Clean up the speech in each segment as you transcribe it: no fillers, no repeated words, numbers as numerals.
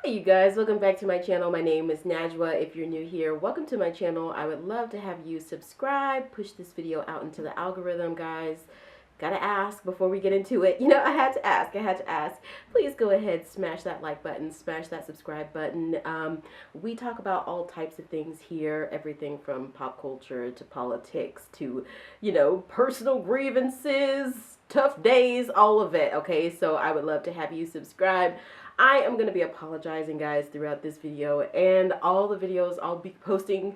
Hey you guys, welcome back to my channel. My name is Najwa. If you're new here, welcome to my channel. I would love to have you subscribe, push this video out into the algorithm, guys. Gotta ask before we get into it. I had to ask. Please go ahead, smash that like button, smash that subscribe button. We talk about all types of things here, everything from pop culture to politics to, personal grievances, tough days, all of it, okay? So I would love to have you subscribe. I am going to be apologizing, guys, throughout this video and all the videos I'll be posting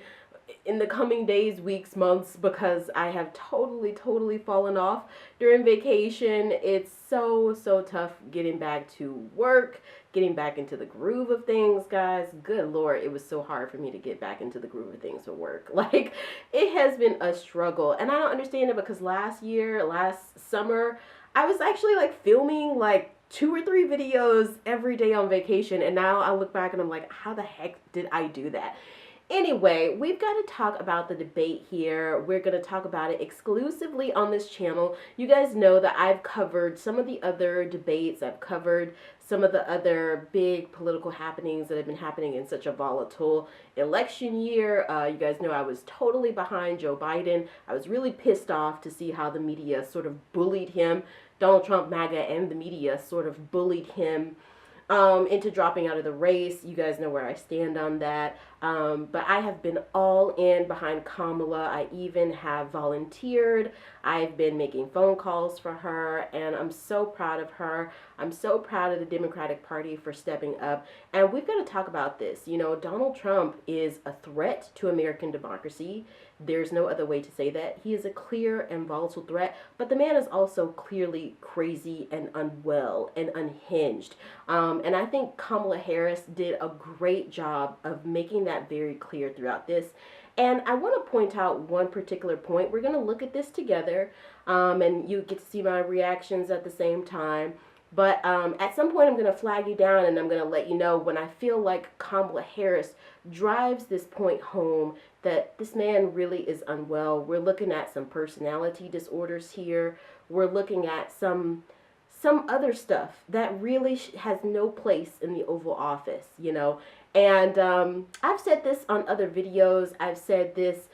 in the coming days, weeks, months, because I have totally fallen off during vacation. It's so tough getting back to work, getting back into the groove of things, guys. Good Lord, it was so hard for me to get back into the groove of things for work. Like, it has been a struggle, and I don't understand it because last summer, I was actually like filming like 2 or 3 videos every day on vacation, and now I look back and I'm like, how the heck did I do that? Anyway, we've got to talk about the debate here. We're going to talk about it exclusively on this channel. You guys know that I've covered some of the other debates. I've covered some of the other big political happenings that have been happening in such a volatile election year. You guys know I was totally behind Joe Biden. I was really pissed off to see how the media sort of bullied him. Donald Trump, Maga, and the media sort of bullied him into dropping out of the race. You guys know where I stand on that. But I have been all in behind Kamala. I even have volunteered. I've been making phone calls for her, and I'm so proud of her. I'm so proud of the Democratic Party for stepping up. And we've got to talk about this. Donald Trump is a threat to American democracy. There's no other way to say that. He is a clear and volatile threat, but the man is also clearly crazy and unwell and unhinged. And I think Kamala Harris did a great job of making that very clear throughout this. And I want to point out one particular point. We're going to look at this together, and you get to see my reactions at the same time. But at some point, I'm going to flag you down, and I'm going to let you know when I feel like Kamala Harris drives this point home that this man really is unwell. We're looking at some personality disorders here. We're looking at some other stuff that really has no place in the Oval Office. And I've said this on other videos. I've said this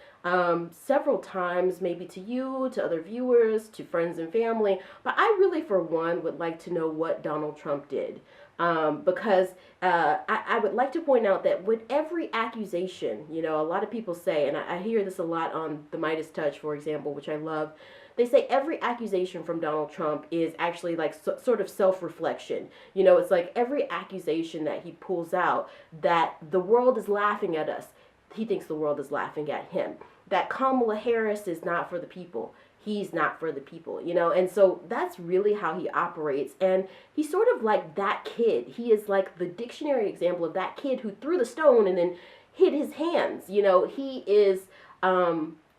several times, maybe to you, to other viewers, to friends and family. But I really, for one, would like to know what Donald Trump did. Because I would like to point out that with every accusation, a lot of people say, and I hear this a lot on the Midas Touch, for example, which I love. They say every accusation from Donald Trump is actually like sort of self-reflection. It's like every accusation that he pulls out that the world is laughing at us. He thinks the world is laughing at him. That Kamala Harris is not for the people. He's not for the people, and so that's really how he operates. And he's sort of like that kid. He is like the dictionary example of that kid who threw the stone and then hid his hands. He is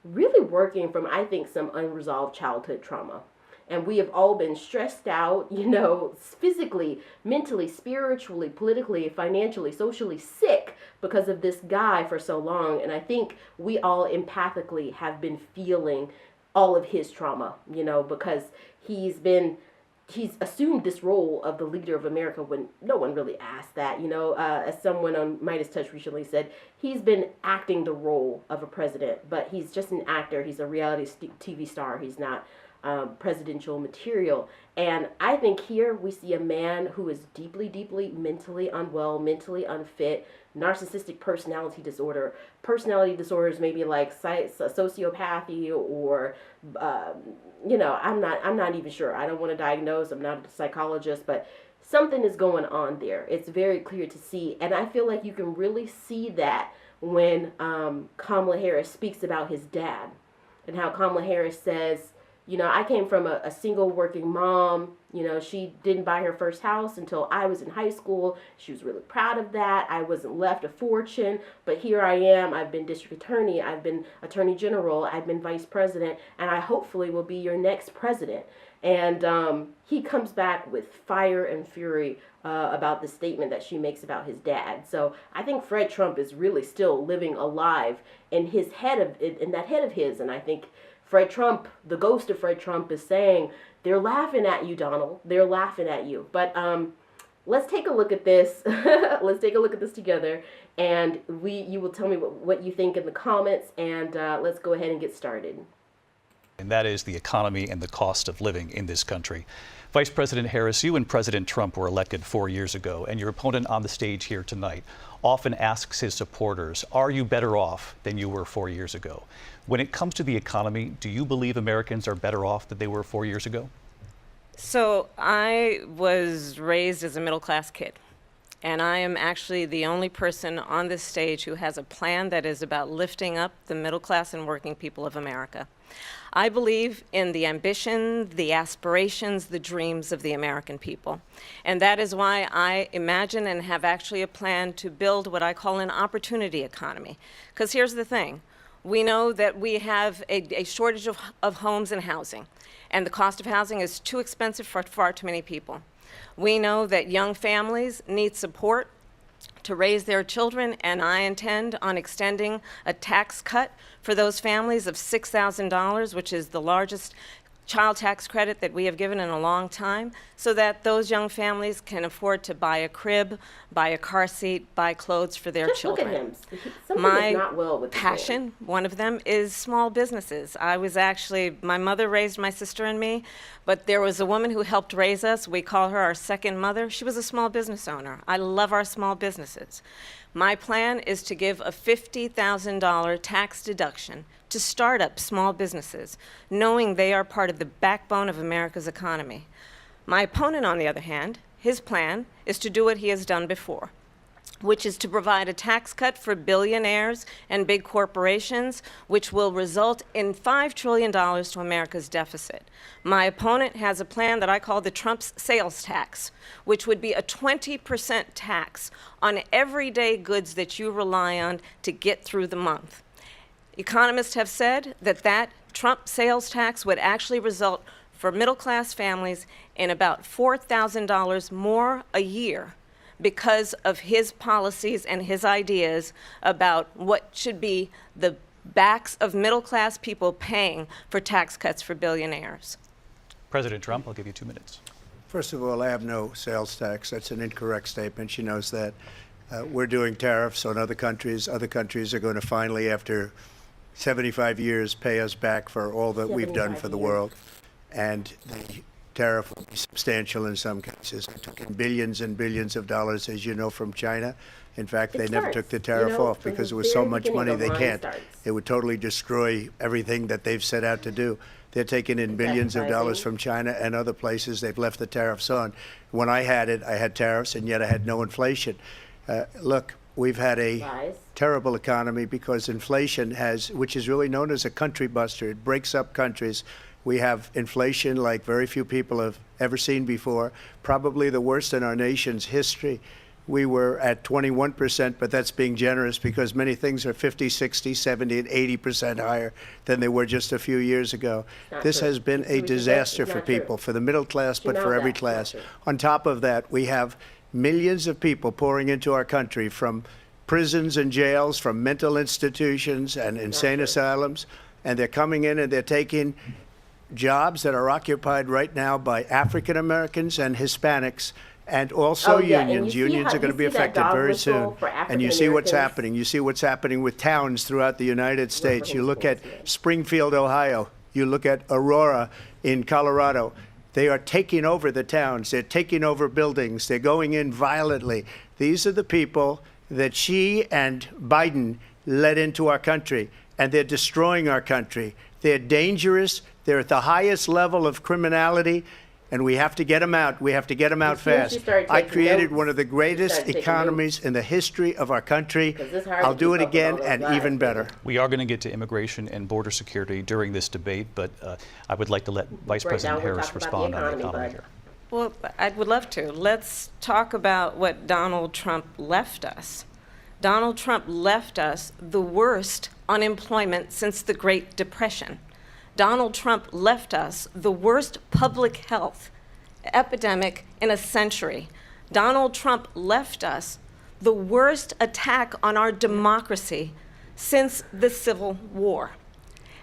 really working from, I think, some unresolved childhood trauma. And we have all been stressed out, physically, mentally, spiritually, politically, financially, socially sick because of this guy for so long. And I think we all empathically have been feeling all of his trauma, because he's assumed this role of the leader of America when no one really asked that. As someone on Midas Touch recently said, he's been acting the role of a president, but he's just an actor. He's a reality TV star. He's not presidential material. And I think here we see a man who is deeply mentally unwell, mentally unfit, narcissistic personality disorder. Personality disorders maybe like sociopathy or, I'm not even sure. I don't want to diagnose. I'm not a psychologist, but something is going on there. It's very clear to see. And I feel like you can really see that when Kamala Harris speaks about his dad and how Kamala Harris says, I came from a single working mom. She didn't buy her first house until I was in high school. She was really proud of that. I wasn't left a fortune, but here I am. I've been district attorney. I've been attorney general. I've been vice president, and I hopefully will be your next president. And he comes back with fire and fury about the statement that she makes about his dad. So I think Fred Trump is really still living alive in that head of his, and I think Fred Trump, the ghost of Fred Trump, is saying, they're laughing at you, Donald. They're laughing at you. But let's take a look at this. Let's take a look at this together, and you will tell me what you think in the comments, and let's go ahead and get started. And that is the economy and the cost of living in this country. Vice President Harris, you and President Trump were elected 4 years ago, and your opponent on the stage here tonight often asks his supporters, are you better off than you were 4 years ago? When it comes to the economy, do you believe Americans are better off than they were 4 years ago? So I was raised as a middle-class kid, and I am actually the only person on this stage who has a plan that is about lifting up the middle class and working people of America. I believe in the ambition, the aspirations, the dreams of the American people. And that is why I imagine and have actually a plan to build what I call an opportunity economy. Because here's the thing. We know that we have a shortage of homes and housing, and the cost of housing is too expensive for far too many people. We know that young families need support to raise their children, and I intend on extending a tax cut for those families of $6,000, which is the largest child tax credit that we have given in a long time, so that those young families can afford to buy a crib, buy a car seat, buy clothes for their children. Look at him. Something is not well with passion, one of them, is small businesses. My mother raised my sister and me, but there was a woman who helped raise us. We call her our second mother. She was a small business owner. I love our small businesses. My plan is to give a $50,000 tax deduction to start up small businesses, knowing they are part of the backbone of America's economy. My opponent, on the other hand, his plan is to do what he has done before, which is to provide a tax cut for billionaires and big corporations, which will result in $5 trillion to America's deficit. My opponent has a plan that I call the Trump's sales tax, which would be a 20% tax on everyday goods that you rely on to get through the month. Economists have said that Trump sales tax would actually result for middle-class families in about $4,000 more a year because of his policies and his ideas about what should be the backs of middle-class people paying for tax cuts for billionaires. President Trump, I'll give you 2 minutes. First of all, I have no sales tax. That's an incorrect statement. She knows that. We're doing tariffs on other countries. Other countries are going to finally, after 75 years, pay us back for all that we've done for the world. And the tariff will be substantial in some cases. It took in billions and billions of dollars, as you know, from China. In fact, they never took the tariff off because it was so much money they can't. It would totally destroy everything that they've set out to do. They're taking in billions of dollars from China and other places. They've left the tariffs on. When I had it, I had tariffs, and yet I had no inflation. Look, we've had a terrible economy because inflation which is really known as a country buster. It breaks up countries. We have inflation like very few people have ever seen before, probably the worst in our nation's history. We were at 21%, but that's being generous because many things are 50, 60, 70, and 80% higher than they were just a few years ago. This has been a disaster for people, for the middle class, but for every class. On top of that, we have millions of people pouring into our country from prisons and jails, from mental institutions and insane asylums, and they're coming in and they're taking jobs that are occupied right now by African Americans and Hispanics, and also unions. Unions are going to be affected very soon. And you see what's happening. You see what's happening with towns throughout the United States. You look at Springfield, Ohio. You look at Aurora in Colorado. They are taking over the towns. They're taking over buildings. They're going in violently. These are the people that Xi and Biden led into our country, and they're destroying our country. They're dangerous. They're at the highest level of criminality, and we have to get them out. We have to get them out fast. I created one of the greatest economies in the history of our country. I'll do it again and even better. We are going to get to immigration and border security during this debate, but I would like to let Vice President Harris respond on the economy here. Well, I would love to. Let's talk about what Donald Trump left us. Donald Trump left us the worst unemployment since the Great Depression. Donald Trump left us the worst public health epidemic in a century. Donald Trump left us the worst attack on our democracy since the Civil War.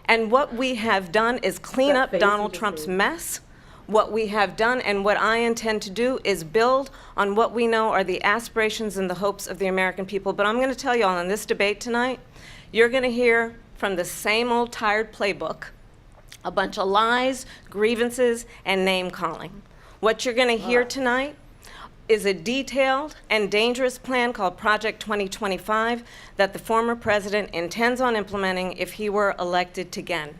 And what we have done is clean up Donald Trump's mess what we have done, and what I intend to do is build on what we know are the aspirations and the hopes of the American people. But I'm going to tell you all, in this debate tonight, you're going to hear from the same old tired playbook, a bunch of lies, grievances, and name-calling. What you're going to hear tonight is a detailed and dangerous plan called Project 2025 that the former president intends on implementing if he were elected again.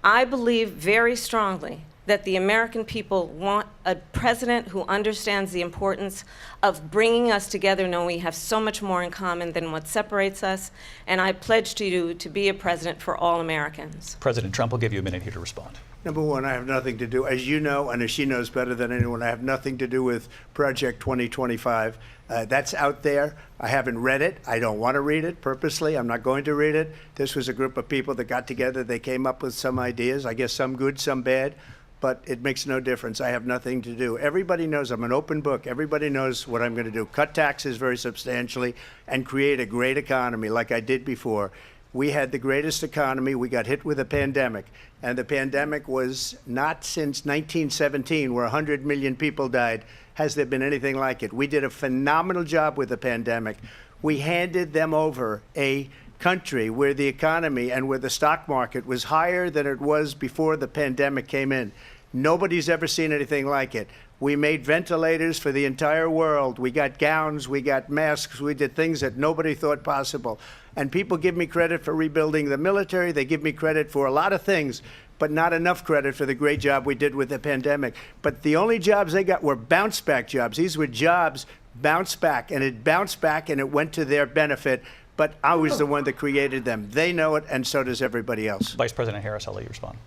I believe very strongly that the American people want a president who understands the importance of bringing us together, knowing we have so much more in common than what separates us, and I pledge to you to be a president for all Americans. President Trump will give you a minute here to respond. Number one, I have nothing to do, as you know, and as she knows better than anyone, I have nothing to do with Project 2025. That's out there. I haven't read it. I don't want to read it purposely. I'm not going to read it. This was a group of people that got together. They came up with some ideas, I guess some good, some bad, but it makes no difference. I have nothing to do. Everybody knows I'm an open book. Everybody knows what I'm going to do. Cut taxes very substantially and create a great economy like I did before. We had the greatest economy. We got hit with a pandemic, and the pandemic was not since 1917, where 100 million people died, has there been anything like it. We did a phenomenal job with the pandemic. We handed them over a country where the economy and where the stock market was higher than it was before the pandemic came in. Nobody's ever seen anything like it. We made ventilators for the entire world. We got gowns, we got masks, we did things that nobody thought possible. And people give me credit for rebuilding the military. They give me credit for a lot of things, but not enough credit for the great job we did with the pandemic. But the only jobs they got were bounce back jobs. These were jobs bounce back, and it bounced back and it went to their benefit. But I was the one that created them. They know it, and so does everybody else. Vice President Harris, I'll let you respond.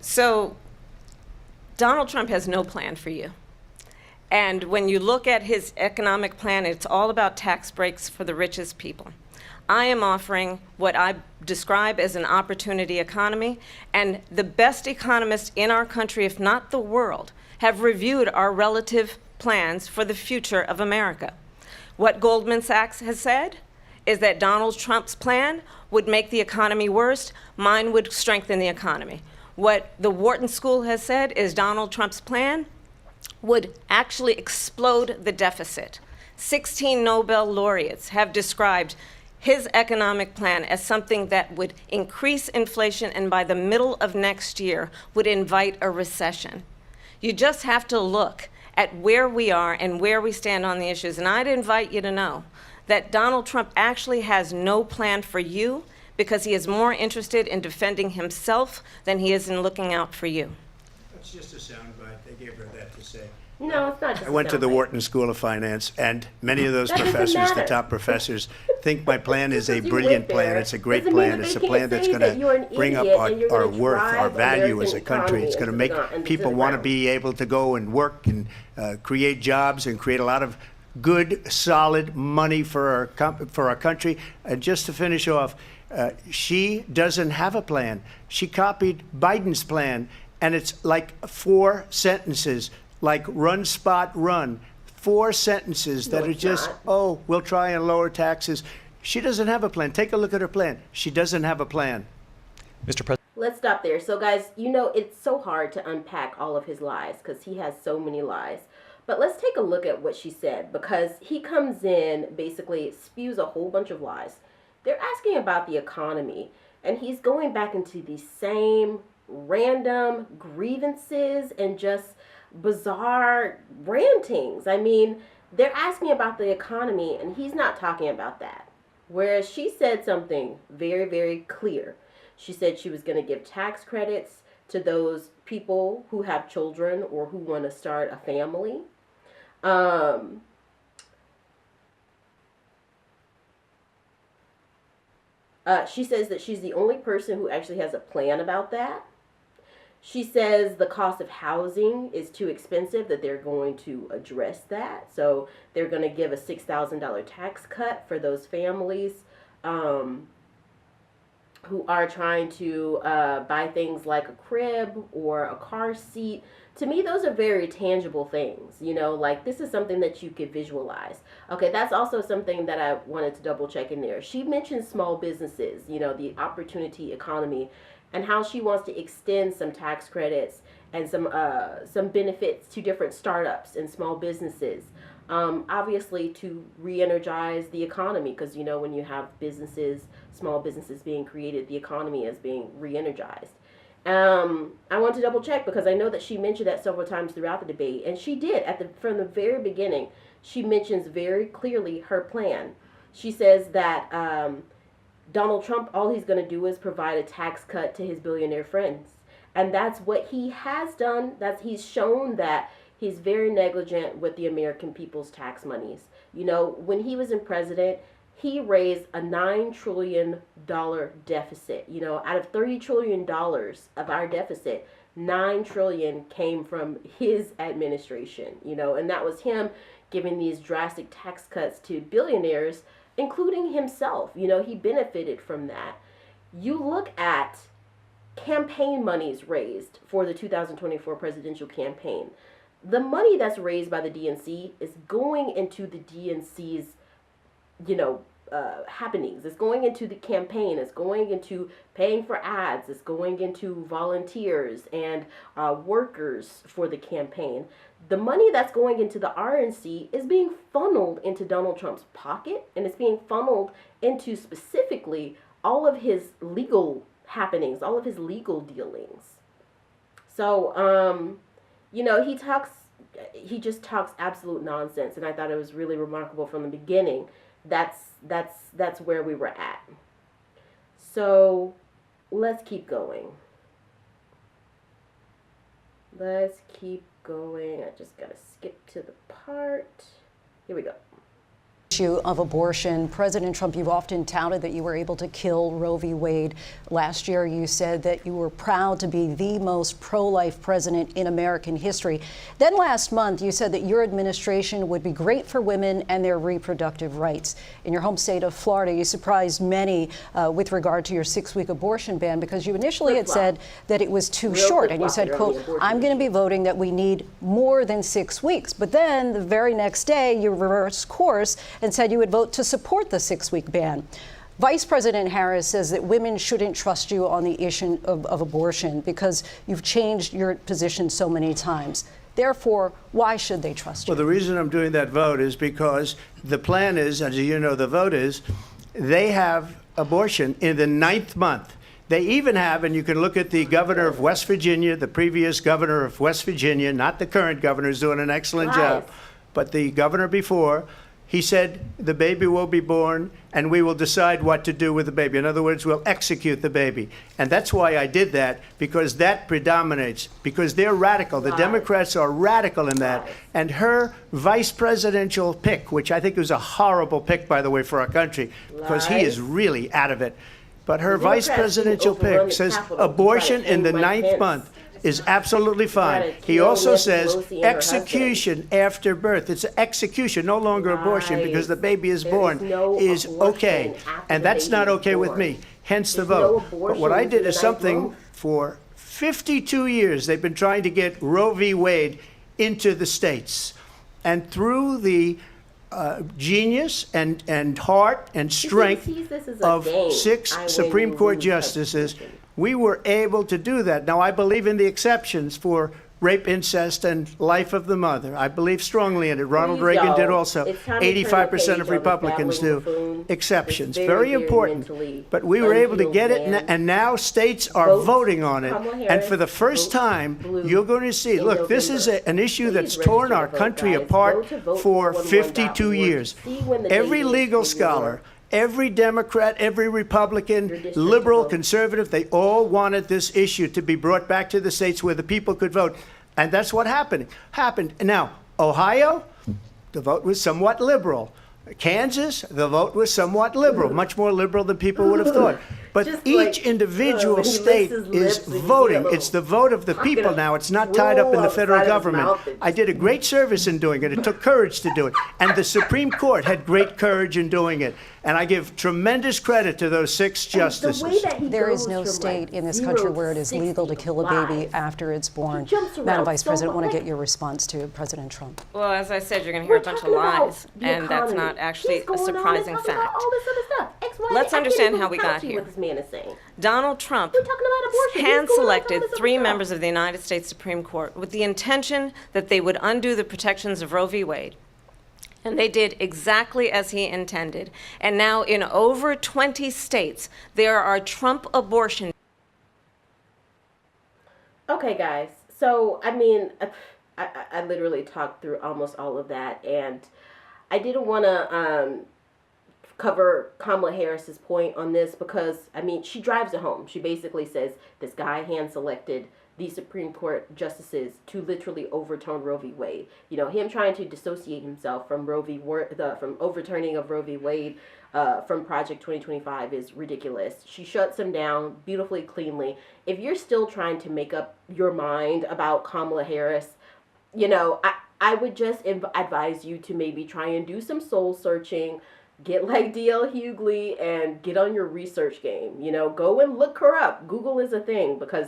So Donald Trump has no plan for you. And when you look at his economic plan, it's all about tax breaks for the richest people. I am offering what I describe as an opportunity economy, and the best economists in our country, if not the world, have reviewed our relative plans for the future of America. What Goldman Sachs has said is that Donald Trump's plan would make the economy worse, mine would strengthen the economy. What the Wharton School has said is Donald Trump's plan would actually explode the deficit. 16 Nobel laureates have described his economic plan as something that would increase inflation and by the middle of next year would invite a recession. You just have to look at where we are and where we stand on the issues. And I'd invite you to know that Donald Trump actually has no plan for you because he is more interested in defending himself than he is in looking out for you. That's just a soundbite. They gave her that to say. No, it's not just I went to the Wharton School of Finance, and many of those professors, the top professors, think my plan is a brilliant plan. It's a great plan. It's a plan that's going to bring up our worth, our value as a country. It's going to make people want to be able to go and work and create jobs and create a lot of good, solid money for our country. And just to finish off, she doesn't have a plan. She copied Biden's plan, and it's like 4 sentences. Like run, spot, run. 4 sentences that are just, oh, we'll try and lower taxes. She doesn't have a plan. Take a look at her plan. She doesn't have a plan. Mr. President. Let's stop there. So guys, you know, it's so hard to unpack all of his lies because he has so many lies. But let's take a look at what she said, because he comes in, basically spews a whole bunch of lies. They're asking about the economy, and he's going back into the same random grievances and just bizarre rantings. I mean, they're asking about the economy and he's not talking about that. Whereas she said something very, very clear. She said she was going to give tax credits to those people who have children or who want to start a family. She says that she's the only person who actually has a plan about that. She says the cost of housing is too expensive, that they're going to address that. So they're going to give a $6,000 tax cut for those families who are trying to buy things like a crib or a car seat. To me, those are very tangible things, you know, like this is something that you could visualize. Okay, that's also something that I wanted to double check in there. She mentioned small businesses, you know, the opportunity economy, and how she wants to extend some tax credits and some benefits to different startups and small businesses. Obviously to re-energize the economy, because when you have small businesses being created, the economy is being re-energized. I want to double check because I know that she mentioned that several times throughout the debate, and she did from the very beginning. She mentions very clearly her plan. She says that Donald Trump, all he's going to do is provide a tax cut to his billionaire friends, and that's what he has done. He's shown that he's very negligent with the American people's tax monies. When he was in president, he raised a $9 trillion deficit. Out of $30 trillion of our deficit, $9 trillion came from his administration, and that was him giving these drastic tax cuts to billionaires, including himself. He benefited from that. You look at campaign monies raised for the 2024 presidential campaign. The money that's raised by the DNC is going into the DNC's, happenings. It's going into the campaign. It's going into paying for ads. It's going into volunteers and workers for the campaign. The money that's going into the RNC is being funneled into Donald Trump's pocket, and it's being funneled into specifically all of his legal happenings, all of his legal dealings. So, he just talks absolute nonsense, and I thought it was really remarkable from the beginning. That's where we were at. So let's keep going. I just gotta skip to the part. Here we go. Issue of abortion. President Trump, you've often touted that you were able to kill Roe v. Wade. Last year, you said that you were proud to be the most pro-life president in American history. Then last month, you said that your administration would be great for women and their reproductive rights. In your home state of Florida, you surprised many with regard to your 6-week abortion ban, because you initially had said that it was too short. And you said, quote, I'm going to be voting that we need more than 6 weeks. But then the very next day, you reversed course and said you would vote to support the 6-week ban. Vice President Harris says that women shouldn't trust you on the issue of abortion because you've changed your position so many times. Therefore, why should they trust you? Well, the reason I'm doing that vote is because the plan is, as you know, the vote is, they have abortion in the 9th month. They even have, and you can look at the governor of West Virginia, the previous governor of West Virginia, not the current governor, who's doing an excellent job, but the governor before. He said the baby will be born and we will decide what to do with the baby. In other words, we'll execute the baby. And that's why I did that, because that predominates, because they're radical. The Democrats are radical in that. And her vice presidential pick, which I think was a horrible pick, by the way, for our country, because he is really out of it. But her vice presidential pick says abortion in the 9th month is absolutely fine. He also says execution after birth. It's execution, no longer abortion, because the baby is born, is okay. And that's not okay with me, hence the vote. But what I did is something for 52 years. They've been trying to get Roe v. Wade into the states. And through the genius and heart and strength of 6 Supreme Court justices, we were able to do that. Now, I believe in the exceptions for rape, incest, and life of the mother. I believe strongly in it. Ronald Reagan did also. 85% of Republicans do. Exceptions. Very important. But we were able to get it, and now states are voting on it. And for the first time, you're going to see, look, this is an issue that's torn our country apart for 52 years. Every legal scholar, every Democrat, every Republican, liberal, conservative, they all wanted this issue to be brought back to the states where the people could vote. And that's what happened. Now, Ohio, the vote was somewhat liberal. Kansas, the vote was somewhat liberal, much more liberal than people would have thought. But each individual state is voting. It's the vote of the people now. It's not tied up in the federal government. I did a great service in doing it. It took courage to do it. And the Supreme Court had great courage in doing it. And I give tremendous credit to those 6 justices. There is no state in this country where it is legal to kill a baby after it's born. Madam Vice President, I want to get your response to President Trump. Well, as I said, you're going to hear a bunch of lies, and that's not actually a surprising fact. Let's understand how we got here. man is saying. Donald Trump We're talking about abortion. hand-selected 3 members of the United States Supreme Court with the intention that they would undo the protections of Roe v. Wade. And they did exactly as he intended. And now in over 20 states, there are Trump abortion. Okay, guys. So, I mean, I literally talked through almost all of that, and I didn't want to cover Kamala Harris's point on this because, I mean, she drives it home. She basically says this guy hand-selected these Supreme Court justices to literally overturn Roe v. Wade. You know, him trying to dissociate himself from from overturning of Roe v. Wade from Project 2025 is ridiculous. She shuts him down beautifully, cleanly. If you're still trying to make up your mind about Kamala Harris, you know, I would just advise you to maybe try and do some soul searching, get like D.L. Hughley and get on your research game. You know, go and look her up. Google is a thing because,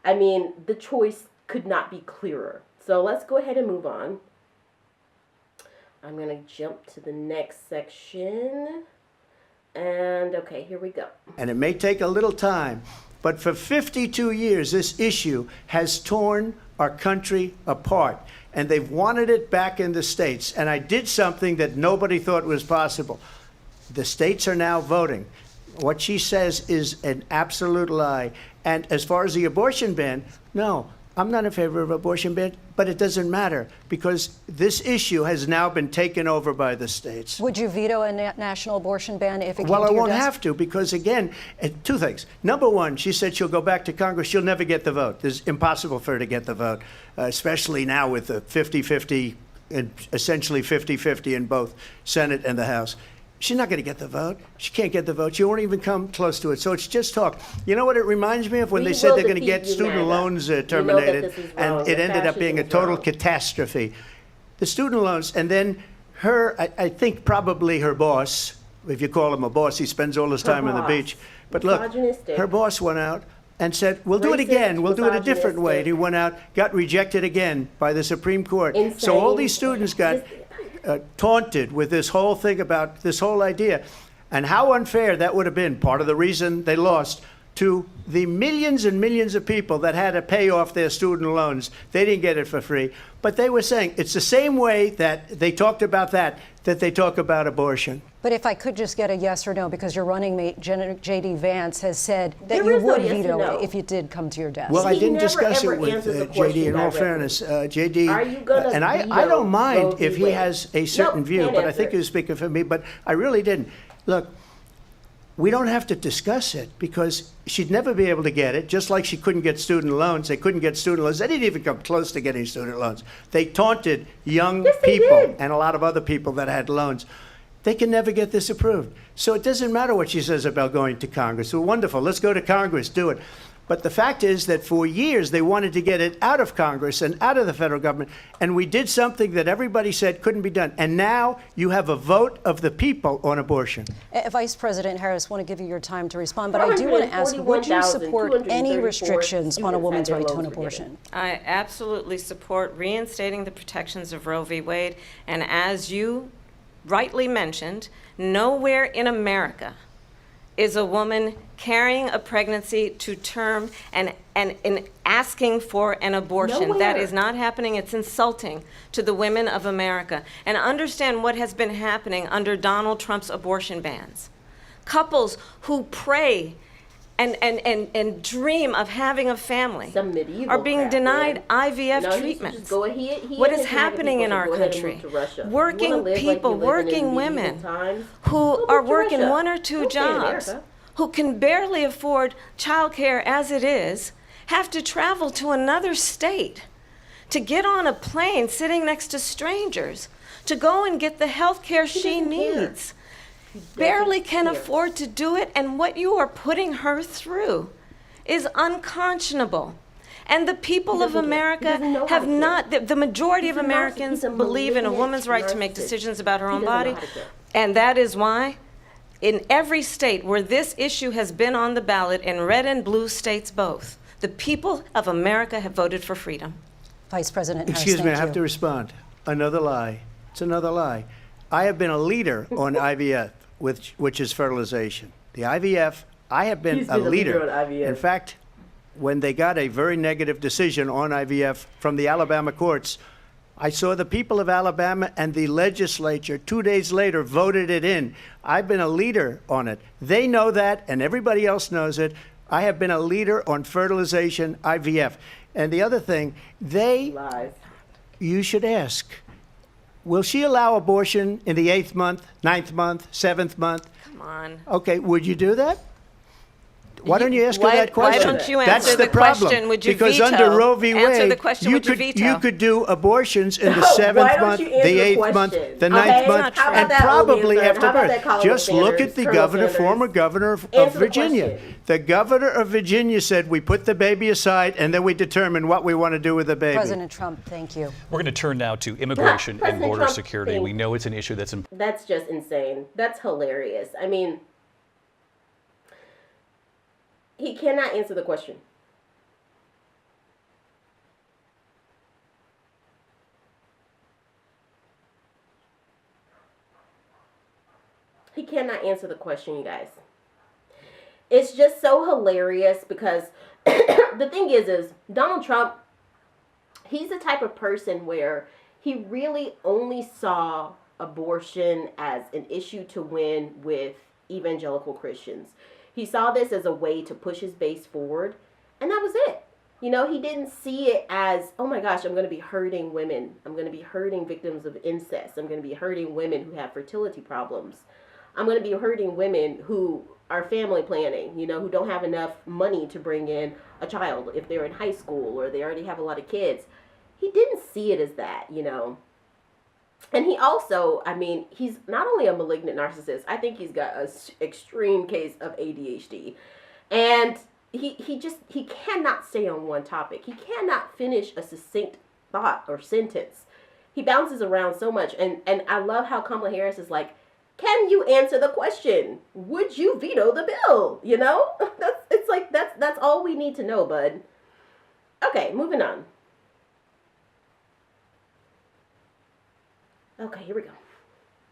I mean, the choice could not be clearer. So let's go ahead and move on. I'm going to jump to the next section. And okay, here we go. And it may take a little time, but for 52 years, this issue has torn our country apart. And they've wanted it back in the states. And I did something that nobody thought was possible. The states are now voting. What she says is an absolute lie. And as far as the abortion ban, no, I'm not in favor of abortion ban, but it doesn't matter because this issue has now been taken over by the states. Would you veto a national abortion ban if it came to Well, I your won't desk? have to because, again, two things. Number one, she said she'll go back to Congress. She'll never get the vote. It's impossible for her to get the vote, especially now with the 50-50, and essentially 50-50 in both Senate and the House. She's not going to get the vote. She can't get the vote. She won't even come close to it. So it's just talk. You know what it reminds me of? When they said they're going to get student loans terminated, and it ended up being a total catastrophe. The student loans, and then her, I think probably her boss, if you call him a boss, he spends all his time on the beach. But look, her boss went out and said, we'll do it again. We'll do it a different way. And he went out, got rejected again by the Supreme Court. Insane. So all these students got taunted with this whole thing about this whole idea. And how unfair that would have been, part of the reason they lost, to the millions and millions of people that had to pay off their student loans. They didn't get it for free. But they were saying it's the same way that they talked about that they talk about abortion. But if I could just get a yes or no, because your running mate, J.D. Vance, has said that There you is no would yes or veto no. it if it did come to your desk. Well, I He didn't never, discuss ever it with answers a J.D. question In all directly. fairness, J.D. Are you gonna and I veto don't Roe mind v. if he Wade? has a certain Nope, view, can't but I answer think it. he was speaking for me. But I really didn't. Look, we don't have to discuss it because she'd never be able to get it, just like she couldn't get student loans. They couldn't get student loans. They didn't even come close to getting student loans. They taunted young Yes, they people did. and a lot of other people that had loans. They can never get this approved. So it doesn't matter what she says about going to Congress. Well, wonderful. Let's go to Congress. Do it. But the fact is that for years they wanted to get it out of Congress and out of the federal government. And we did something that everybody said couldn't be done. And now you have a vote of the people on abortion. Vice President Harris, I want to give you your time to respond, but I do want to ask, would you support any restrictions on a woman's right to an abortion? I absolutely support reinstating the protections of Roe v. Wade. And as you rightly mentioned, nowhere in America is a woman carrying a pregnancy to term and asking for an abortion. Nowhere. That is not happening. It's insulting to the women of America. And understand what has been happening under Donald Trump's abortion bans. Couples who pray and dream of having a family Some medieval are being crap, denied man. IVF No, treatments. just go ahead. What is happening in our country? Working people, working women who are working 1 or 2 jobs, who can barely afford childcare as it is, have to travel to another state to get on a plane sitting next to strangers to go and get the health care she doesn't care. needs. Barely can care. afford to do it, and what you are putting her through is unconscionable. And the people of doesn't care. He America doesn't know how have to care. not, the majority He's of a Americans he's a believe in a malignant woman's right to make narcissist. decisions about her He own doesn't know body. how to care. And that is why, in every state where this issue has been on the ballot, in red and blue states both, the people of America have voted for freedom. Vice President Harris, Excuse me, I thank have you. to respond. Another lie. It's another lie. I have been a leader on IVF, which is fertilization. The IVF I have been He's a been a leader leader. on IVF. In fact, when they got a very negative decision on IVF from the Alabama courts, I saw the people of Alabama and the legislature 2 days later voted it in. I've been a leader on it. They know that, and everybody else knows it. I have been a leader on fertilization, IVF. And the other thing, Lies. you should ask, will she allow abortion in the 8th month, 9th month, 7th month? Come on. Okay, would you do that? Why don't you ask her Why- that why question? don't you That's answer the the problem. question, would you because veto? under Roe v. Answer Wade, the question, you would you could veto? you could do abortions in the Why 7th don't month, you the answer the 8th month, question? the Okay, 9th month, how about and that, probably Willis? after How about birth. that, Kamala Just look Sanders, at the Colonel governor, Sanders? former governor of Answer the Virginia. question. The governor of Virginia said we put the baby aside and then we determine what we want to do with the baby. President Trump, thank you. We're going to turn now to immigration and President border Trump, security. thank- We know it's an issue that's important. That's just insane. That's hilarious. I mean, he cannot answer the question. He cannot answer the question, you guys. It's just so hilarious because the thing is Donald Trump, he's the type of person where he really only saw abortion as an issue to win with evangelical Christians. He saw this as a way to push his base forward, and that was it. You know, he didn't see it as, oh my gosh, I'm going to be hurting women. I'm going to be hurting victims of incest. I'm going to be hurting women who have fertility problems. I'm going to be hurting women who are family planning, you know, who don't have enough money to bring in a child if they're in high school or they already have a lot of kids. He didn't see it as that, you know. And he also, I mean, he's not only a malignant narcissist, I think he's got an extreme case of ADHD. And he cannot stay on one topic. He cannot finish a succinct thought or sentence. He bounces around so much. And I love how Kamala Harris is like, can you answer the question? Would you veto the bill? You know, that's all we need to know, bud. Okay, moving on. Okay, here we go.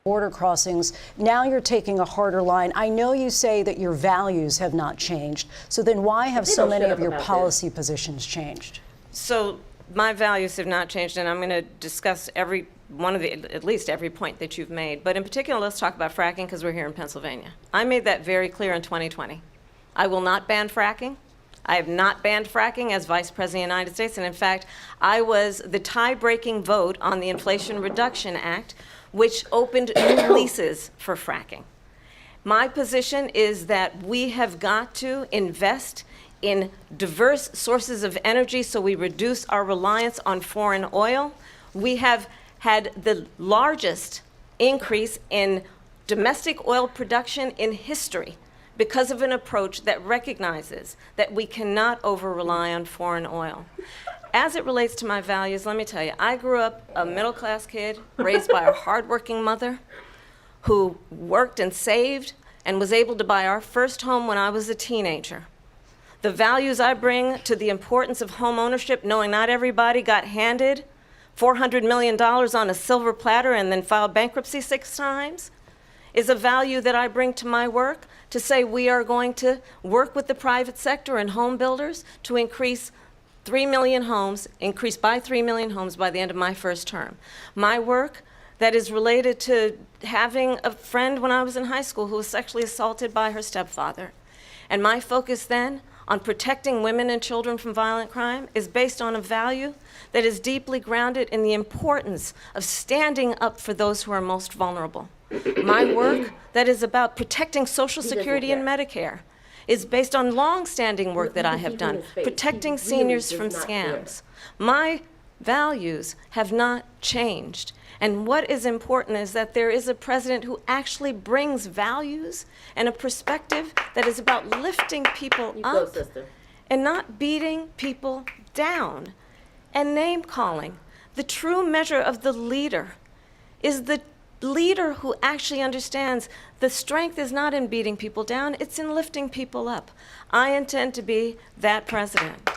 Border crossings. Now you're taking a harder line. I know you say that your values have not changed. So then why have They so don't many shut of up your about policy positions changed? So my values have not changed, and I'm going to discuss at least every point that you've made. But in particular, let's talk about fracking because we're here in Pennsylvania. I made that very clear in 2020. I will not ban fracking. I have not banned fracking as Vice President of the United States. And in fact, I was the tie-breaking vote on the Inflation Reduction Act, which opened new leases for fracking. My position is that we have got to invest in diverse sources of energy so we reduce our reliance on foreign oil. We have had the largest increase in domestic oil production in history because of an approach that recognizes that we cannot over-rely on foreign oil. As it relates to my values, let me tell you, I grew up a middle-class kid raised by a hardworking mother who worked and saved and was able to buy our first home when I was a teenager. The values I bring to the importance of home ownership, knowing not everybody got handed $400 million on a silver platter and then filed bankruptcy 6 times, is a value that I bring to my work to say we are going to work with the private sector and home builders to increase 3 million homes, increase by 3 million homes by the end of my first term. My work that is related to having a friend when I was in high school who was sexually assaulted by her stepfather. And my focus then on protecting women and children from violent crime is based on a value that is deeply grounded in the importance of standing up for those who are most vulnerable. My work that is about protecting Social Security and Medicare is based on long-standing work that I have done, protecting seniors from scams. My values have not changed. And what is important is that there is a president who actually brings values and a perspective that is about lifting people up and not beating people down and name-calling. The true measure of the leader is the leader who actually understands the strength is not in beating people down, it's in lifting people up. I intend to be that president.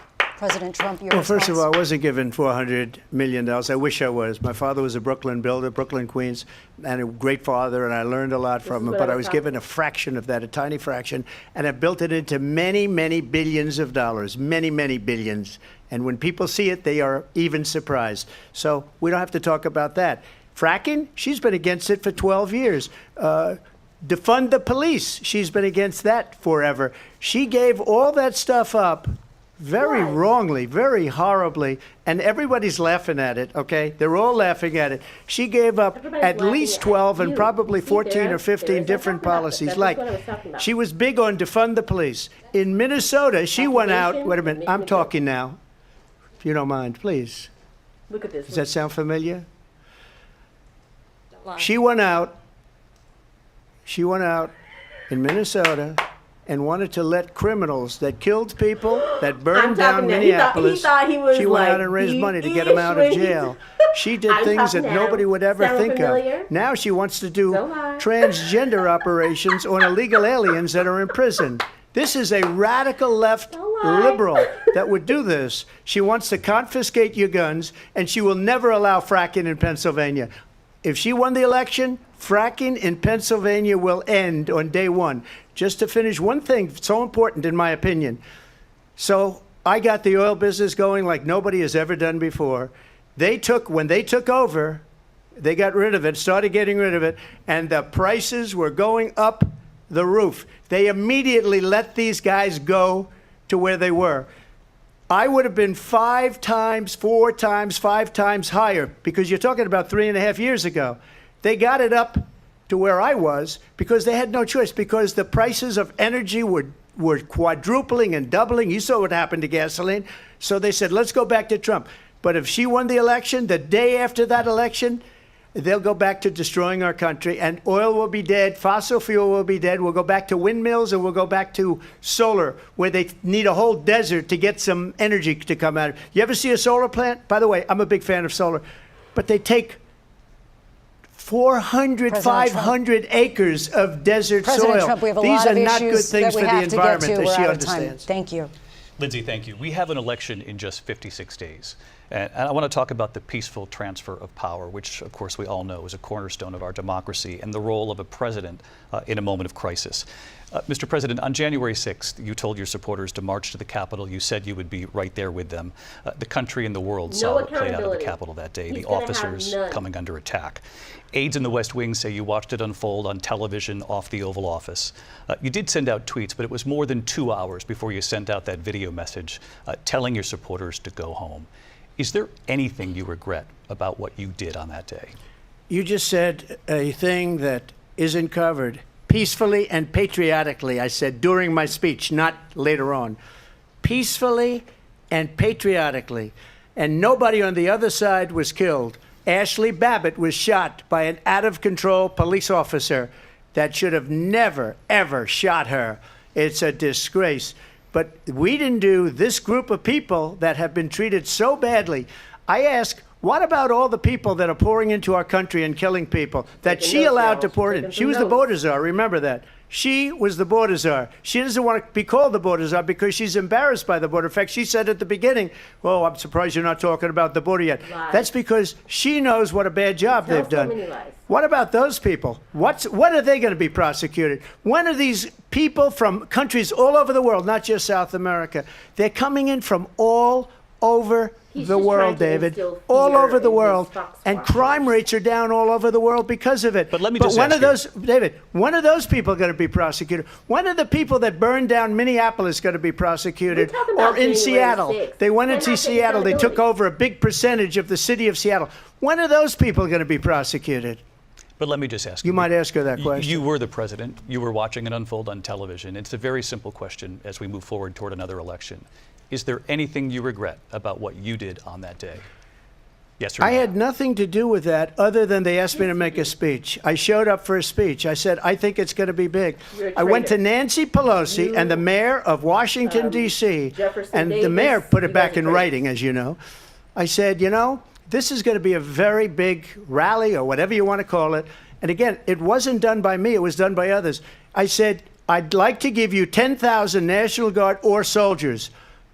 President Trump, your Well, first of response? all, I wasn't given $400 million. I wish I was. My father was a Brooklyn builder, Brooklyn, Queens, and a great father, and I learned a lot from him. But I was given a fraction of that, a tiny fraction, and I built it into many, many billions of dollars, many, many billions. And when people see it, they are even surprised. So we don't have to talk about that. Fracking, she's been against it for 12 years. Defund the police, she's been against that forever. She gave all that stuff up very wrongly, very horribly, and everybody's laughing at it, okay? They're all laughing at it. She gave up at least 12 and probably 14 or 15 different policies. Like, she was big on defund the police. In Minnesota, she went out, wait a minute, I'm talking now, if you don't mind, please. Look at this. Does that sound familiar? She went out in Minnesota and wanted to let criminals that killed people, that burned down Minneapolis, he thought he was she went out and raised money to get them out of jail. She did things that nobody would ever think of. Now she wants to do transgender operations on illegal aliens that are in prison. This is a radical left liberal that would do this. She wants to confiscate your guns, and she will never allow fracking in Pennsylvania. If she won the election, fracking in Pennsylvania will end on day one. Just to finish one thing, so important in my opinion. So I got the oil business going like nobody has ever done before. When they took over, they got rid of it, started getting rid of it, and the prices were going up the roof. They immediately let these guys go to where they were. I would have been 5 times, 4 times, 5 times higher, because you're talking about 3.5 years ago. They got it up to where I was because they had no choice, because the prices of energy were quadrupling and doubling. You saw what happened to gasoline. So they said, let's go back to Trump. But if she won the election, the day after that election, they'll go back to destroying our country, and oil will be dead, fossil fuel will be dead. We'll go back to windmills, and we'll go back to solar, where they need a whole desert to get some energy to come out of it. You ever see a solar plant? By the way, I'm a big fan of solar, but they take 400, 500 acres of desert President soil. Trump, we have a These lot are of not good issues things that for we the have to get environment, to. as We're she out of time. understands. Thank you. Lindsay, thank you. We have an election in just 56 days. And I want to talk about the peaceful transfer of power, which, of course, we all know is a cornerstone of our democracy, and the role of a president in a moment of crisis. Mr. President, on January 6th, you told your supporters to march to the Capitol. You said you would be right there with them. The country and the world saw what played out of the Capitol that day, the officers coming under attack. Aides in the West Wing say you watched it unfold on television off the Oval Office. You did send out tweets, but it was more than 2 hours before you sent out that video message telling your supporters to go home. Is there anything you regret about what you did on that day? You just said a thing that isn't covered. Peacefully and patriotically, I said during my speech, not later on. Peacefully and patriotically. And nobody on the other side was killed. Ashley Babbitt was shot by an out-of-control police officer that should have never, ever shot her. It's a disgrace. But we didn't do this group of people that have been treated so badly. I ask, what about all the people that are pouring into our country and killing people that she allowed to pour in? She was the border czar, remember that. She was the border czar. She doesn't want to be called the border czar because she's embarrassed by the border. In fact, she said at the beginning, oh, I'm surprised you're not talking about the border yet. Lies. That's because she knows what a bad job they've done. What about those people? When are they going to be prosecuted? When are these people from countries all over the world, not just South America, they're coming in from all over the world, David, all over the world, and crime rates are down all over the world because of it. But let me just when ask are those, David, when are those people going to be prosecuted? When are the people that burned down Minneapolis going to be prosecuted? Or in Seattle? They went into Seattle, they took over a big percentage of the city of Seattle. When are those people going to be prosecuted? But let me just ask you. You might ask her that question. You were the president. You were watching it unfold on television. It's a very simple question as we move forward toward another election. Is there anything you regret about what you did on that day? Yes or no? I had nothing to do with that other than they asked me to make a speech. I showed up for a speech. I said, I think it's going to be big. I went to Nancy Pelosi and the mayor of Washington, D.C., and the mayor put it back in writing, as you know. I said, you know, this is going to be a very big rally or whatever you want to call it. And again, it wasn't done by me. It was done by others. I said, I'd like to give you 10,000 National Guard or soldiers.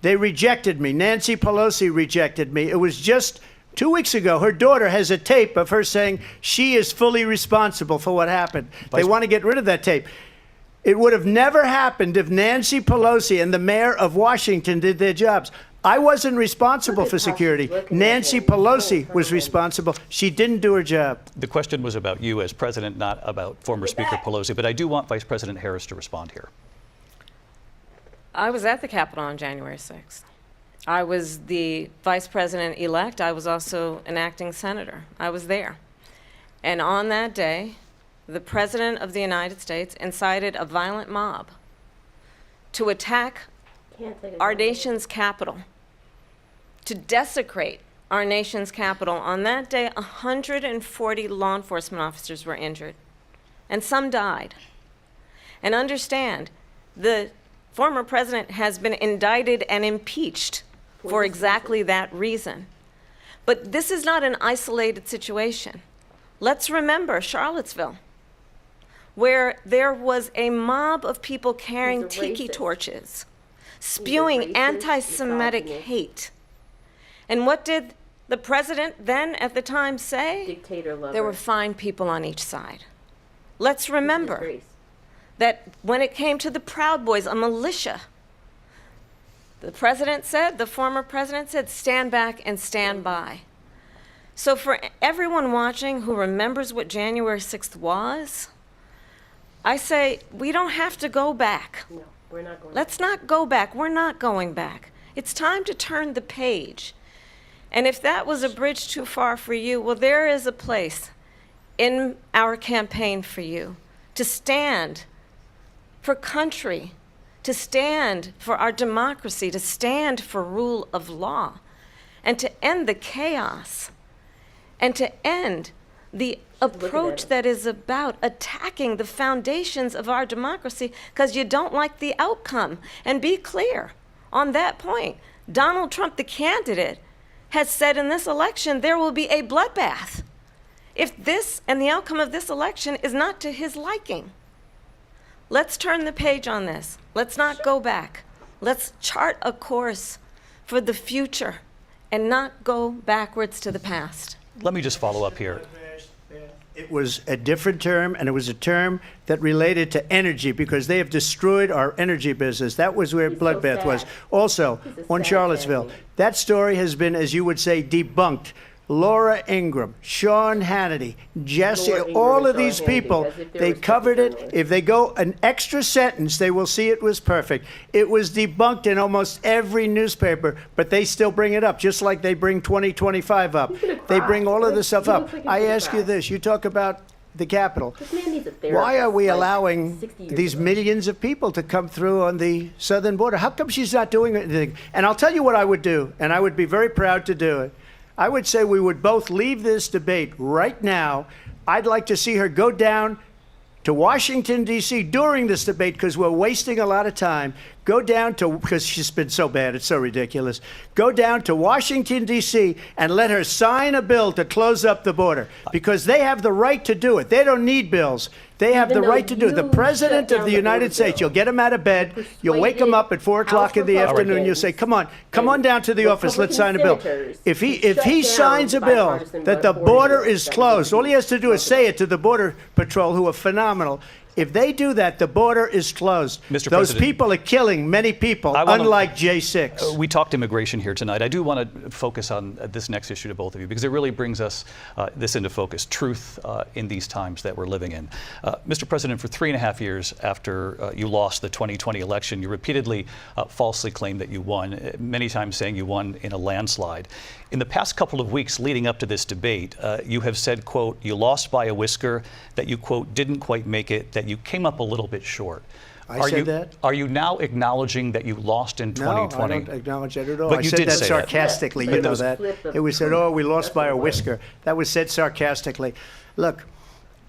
They rejected me. Nancy Pelosi rejected me. It was just 2 weeks ago. Her daughter has a tape of her saying she is fully responsible for what happened. They want to get rid of that tape. It would have never happened if Nancy Pelosi and the mayor of Washington did their jobs. I wasn't responsible for security. Nancy Pelosi was responsible. She didn't do her job. The question was about you as president, not about former Speaker Pelosi, but I do want Vice President Harris to respond here. I was at the Capitol on January 6th. I was the vice president-elect. I was also an acting senator. I was there. And on that day, the President of the United States incited a violent mob to attack our nation's capital, to desecrate our nation's capital. On that day, 140 law enforcement officers were injured, and some died. And understand, the former president has been indicted and impeached for exactly that reason. But this is not an isolated situation. Let's remember Charlottesville, where there was a mob of people carrying tiki torches, spewing anti-Semitic hate. And what did the president then at the time say? Dictator lover. There were fine people on each side. Let's remember that when it came to the Proud Boys, a militia, the president said, the former president said, stand back and stand by. So for everyone watching who remembers what January 6th was, I say we don't have to go back. No, we're not going Let's not go back. We're not going back. It's time to turn the page. And if that was a bridge too far for you, well, there is a place in our campaign for you to stand for country, to stand for our democracy, to stand for rule of law, and to end the chaos, and to end the approach that is about attacking the foundations of our democracy because you don't like the outcome. And be clear on that point. Donald Trump, the candidate, has said in this election there will be a bloodbath if this and the outcome of this election is not to his liking. Let's turn the page on this. Let's not go back. Let's chart a course for the future and not go backwards to the past. Let me just follow up here. It was a different term, and it was a term that related to energy because they have destroyed our energy business. That was where bloodbath was. Also, on Charlottesville, that story has been, as you would say, debunked. Laura Ingraham, Sean Hannity, Jesse, all of these people, they covered it. If they go an extra sentence, they will see it was perfect. It was debunked in almost every newspaper, but they still bring it up, just like they bring 2025 up. They bring all of this stuff up. I ask you this, you talk about the Capitol. Why are we allowing these millions of people to come through on the southern border? How come she's not doing anything? And I'll tell you what I would do, and I would be very proud to do it. I would say we would both leave this debate right now. I'd like to see her go down to Washington, D.C. during this debate because we're wasting a lot of time. Go down to, because she's been so bad, it's so ridiculous. Go down to Washington, D.C. and let her sign a bill to close up the border because they have the right to do it. They don't need bills. They have the right to do it. The President of the United States, you'll get him out of bed, you'll wake him up at 4 o'clock in the afternoon, you'll say, come on down to the office, let's sign a bill. If he signs a bill that the border is closed, all he has to do is say it to the Border Patrol, who are phenomenal. If they do that, the border is closed. Mr. Those President, people are killing many people, unlike J6. We talked immigration here tonight. I do want to focus on this next issue to both of you because it really brings us this into focus, truth in these times that we're living in. Mr. President, for 3.5 years after you lost the 2020 election, you repeatedly falsely claimed that you won, many times saying you won in a landslide. In the past couple of weeks leading up to this debate, you have said, quote, you lost by a whisker, that you, quote, didn't quite make it, that you came up a little bit short. I said that? Are you now acknowledging that you lost in 2020? No, I don't acknowledge that at all. But I you said did that say sarcastically. You know that. It was said, oh, we lost by a whisker. That was said sarcastically. Look,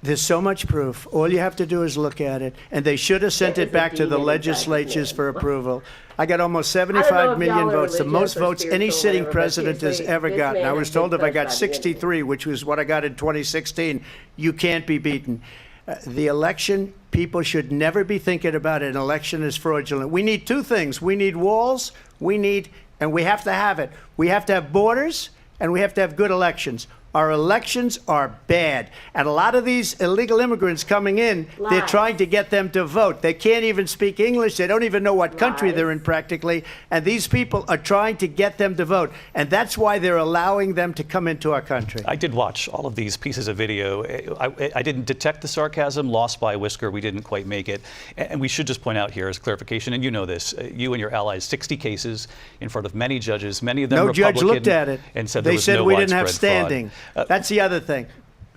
there's so much proof. All you have to do is look at it. And they should have sent it back to the legislatures for approval. I got almost 75 million votes, the most votes any sitting president has ever gotten. I was told if I got 63, which was what I got in 2016, you can't be beaten. The election, people should never be thinking about an election as fraudulent. We need two things. We need walls, and we have to have it. We have to have borders, and we have to have good elections. Our elections are bad. And a lot of these illegal immigrants coming in, they're trying to get them to vote. They can't even speak English. They don't even know what country they're in practically. And these people are trying to get them to vote. And that's why they're allowing them to come into our country. I did watch all of these pieces of video. I didn't detect the sarcasm, lost by a whisker. We didn't quite make it. And we should just point out here as clarification, and you know this, you and your allies, 60 cases in front of many judges, many of them Republican. No judge looked at it. And said they there was said no we didn't have widespread fraud. standing. That's the other thing.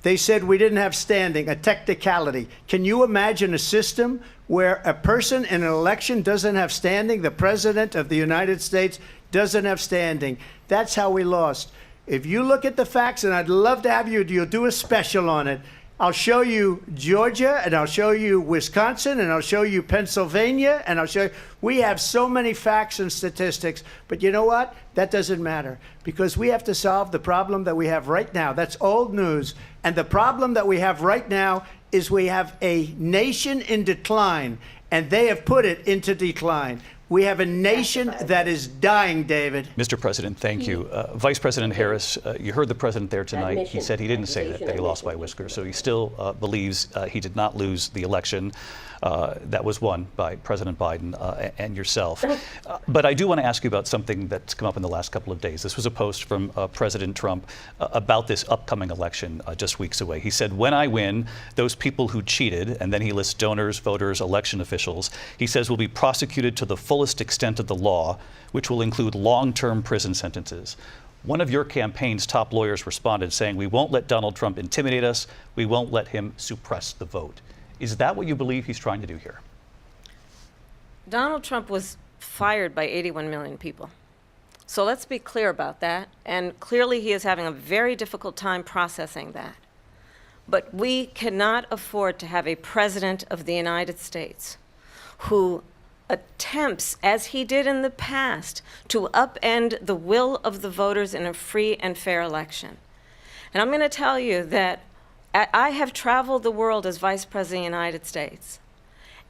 They said we didn't have standing, a technicality. Can you imagine a system where a person in an election doesn't have standing? The president of the United States doesn't have standing. That's how we lost. If you look at the facts, and I'd love to have you'll do a special on it. I'll show you Georgia, and I'll show you Wisconsin, and I'll show you Pennsylvania, and I'll show you. We have so many facts and statistics, but you know what? That doesn't matter, because we have to solve the problem that we have right now. That's old news. And the problem that we have right now is we have a nation in decline, and they have put it into decline. We have a nation that is dying, David. Mr. President, thank you. Vice President Harris, you heard the president there tonight. He said he didn't say that he lost by whiskers, so he still believes he did not lose the election that was won by President Biden and yourself. But I do want to ask you about something that's come up in the last couple of days. This was a post from President Trump about this upcoming election just weeks away. He said, when I win, those people who cheated, and then he lists donors, voters, election officials, he says will be prosecuted to the fullest extent of the law, which will include long-term prison sentences. One of your campaign's top lawyers responded saying, we won't let Donald Trump intimidate us. We won't let him suppress the vote. Is that what you believe he's trying to do here? Donald Trump was fired by 81 million people. So let's be clear about that. And clearly he is having a very difficult time processing that. But we cannot afford to have a president of the United States who attempts, as he did in the past, to upend the will of the voters in a free and fair election. And I'm going to tell you that I have traveled the world as Vice President of the United States,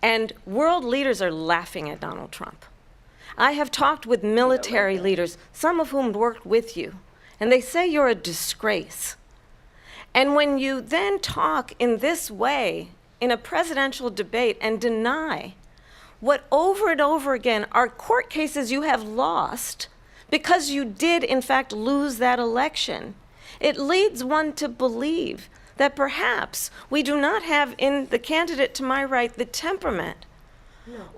and world leaders are laughing at Donald Trump. I have talked with military leaders, some of whom worked with you, and they say you're a disgrace. And when you then talk in this way in a presidential debate and deny what over and over again are court cases you have lost because you did in fact lose that election, it leads one to believe that perhaps we do not have in the candidate to my right the temperament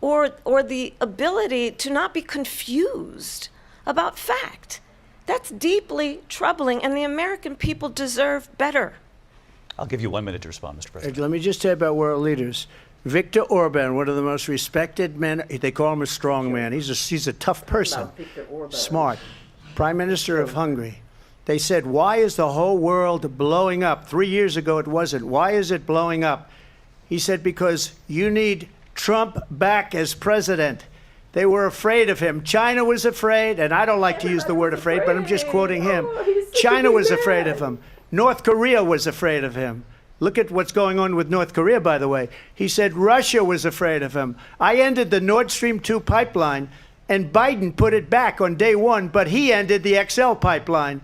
or the ability to not be confused about fact. That's deeply troubling, and the American people deserve better. I'll give you 1 minute to respond, Mr. President. Let me just say about world leaders. Viktor Orban, one of the most respected men, they call him a strong man. He's a tough person, smart. Prime Minister of Hungary. They said, why is the whole world blowing up? 3 years ago it wasn't. Why is it blowing up? He said, because you need Trump back as president. They were afraid of him. China was afraid, and I don't like to use the word afraid, but I'm just quoting him. China was afraid of him. North Korea was afraid of him. Look at what's going on with North Korea, by the way. He said Russia was afraid of him. I ended the Nord Stream 2 pipeline, and Biden put it back on day one, but he ended the XL pipeline.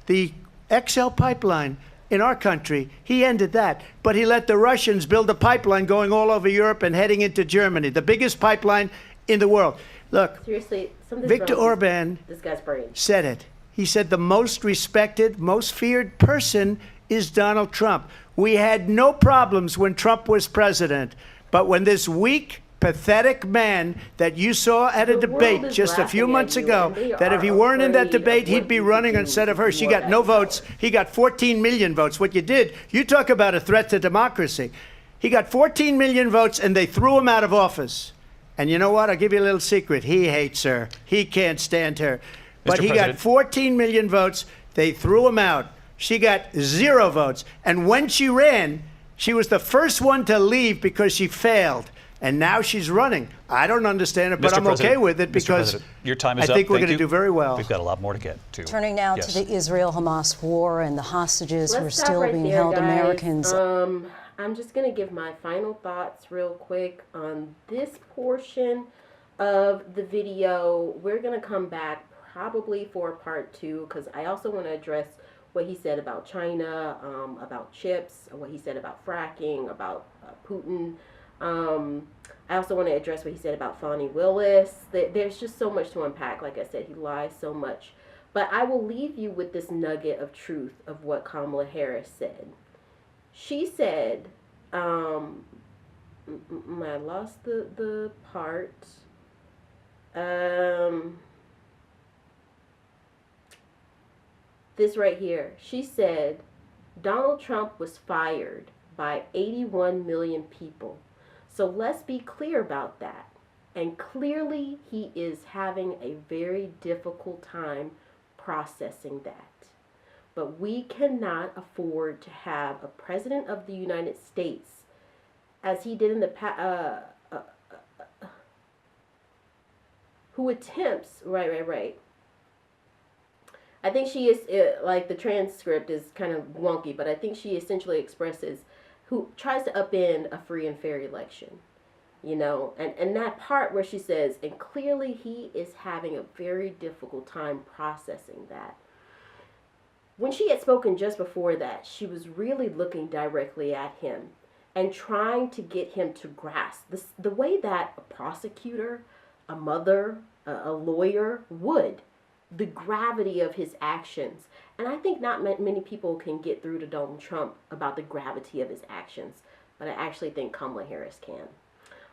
The XL pipeline in our country, he ended that. But he let the Russians build a pipeline going all over Europe and heading into Germany, the biggest pipeline in the world. Look, seriously, Viktor Orban this guy's brain said it. He said the most respected, most feared person is Donald Trump. We had no problems when Trump was president, but when this weak, pathetic man that you saw at a debate just a few months ago, that if he weren't in that debate, he'd be running instead of her. She got no votes. He got 14 million votes. What you did, you talk about a threat to democracy. He got 14 million votes, and they threw him out of office. And you know what? I'll give you a little secret. He hates her. He can't stand her. But he got 14 million votes. They threw him out. She got 0 votes. And when she ran, she was the first one to leave because she failed. And now she's running. I don't understand it, but I'm okay with it because your time is I think up. we're going to do very well. We've got a lot more to get to. Turning now to the Israel-Hamas war and the hostages who are still being held, Americans. I'm just going to give my final thoughts real quick on this portion of the video. We're going to come back probably for part 2, because I also want to address what he said about China, about chips, what he said about fracking, about Putin. I also want to address what he said about Fani Willis. There's just so much to unpack. Like I said, he lies so much. But I will leave you with this nugget of truth of what Kamala Harris said. She said, I lost the part. This right here. She said, Donald Trump was fired by 81 million people. So let's be clear about that. And clearly he is having a very difficult time processing that. But we cannot afford to have a president of the United States, as he did in the past, who attempts, right. I think she is, like the transcript is kind of wonky, but I think she essentially expresses who tries to upend a free and fair election, you know, and that part where she says, and clearly he is having a very difficult time processing that. When she had spoken just before that, she was really looking directly at him and trying to get him to grasp this, the way that a prosecutor, a mother, a lawyer would, the gravity of his actions. And I think not many people can get through to Donald Trump about the gravity of his actions, but I actually think Kamala Harris can.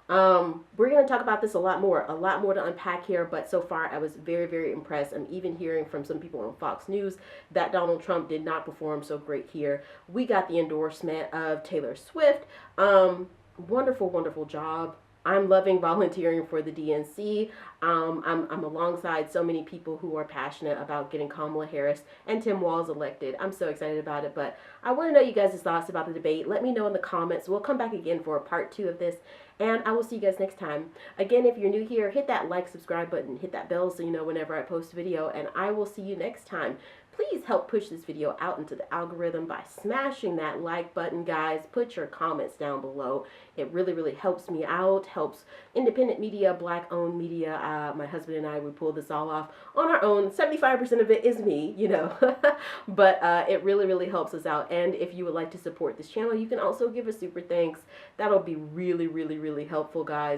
We're going to talk about this a lot more to unpack here, but so far I was very, very impressed. I'm even hearing from some people on Fox News that Donald Trump did not perform so great here. We got the endorsement of Taylor Swift. Wonderful, wonderful job. I'm loving volunteering for the DNC. I'm alongside so many people who are passionate about getting Kamala Harris and Tim Walz elected. I'm so excited about it, but I want to know you guys' thoughts about the debate. Let me know in the comments. We'll come back again for a part 2 of this, and I will see you guys next time. Again, if you're new here, hit that like, subscribe button, hit that bell so you know whenever I post a video, and I will see you next time. Please help push this video out into the algorithm by smashing that like button, guys. Put your comments down below. It really, really helps me out, helps independent media, black-owned media. My husband and I would pull this all off on our own. 75% of it is me, you know, but it really, really helps us out. And if you would like to support this channel, you can also give a super thanks. That'll be really, really, really helpful, guys.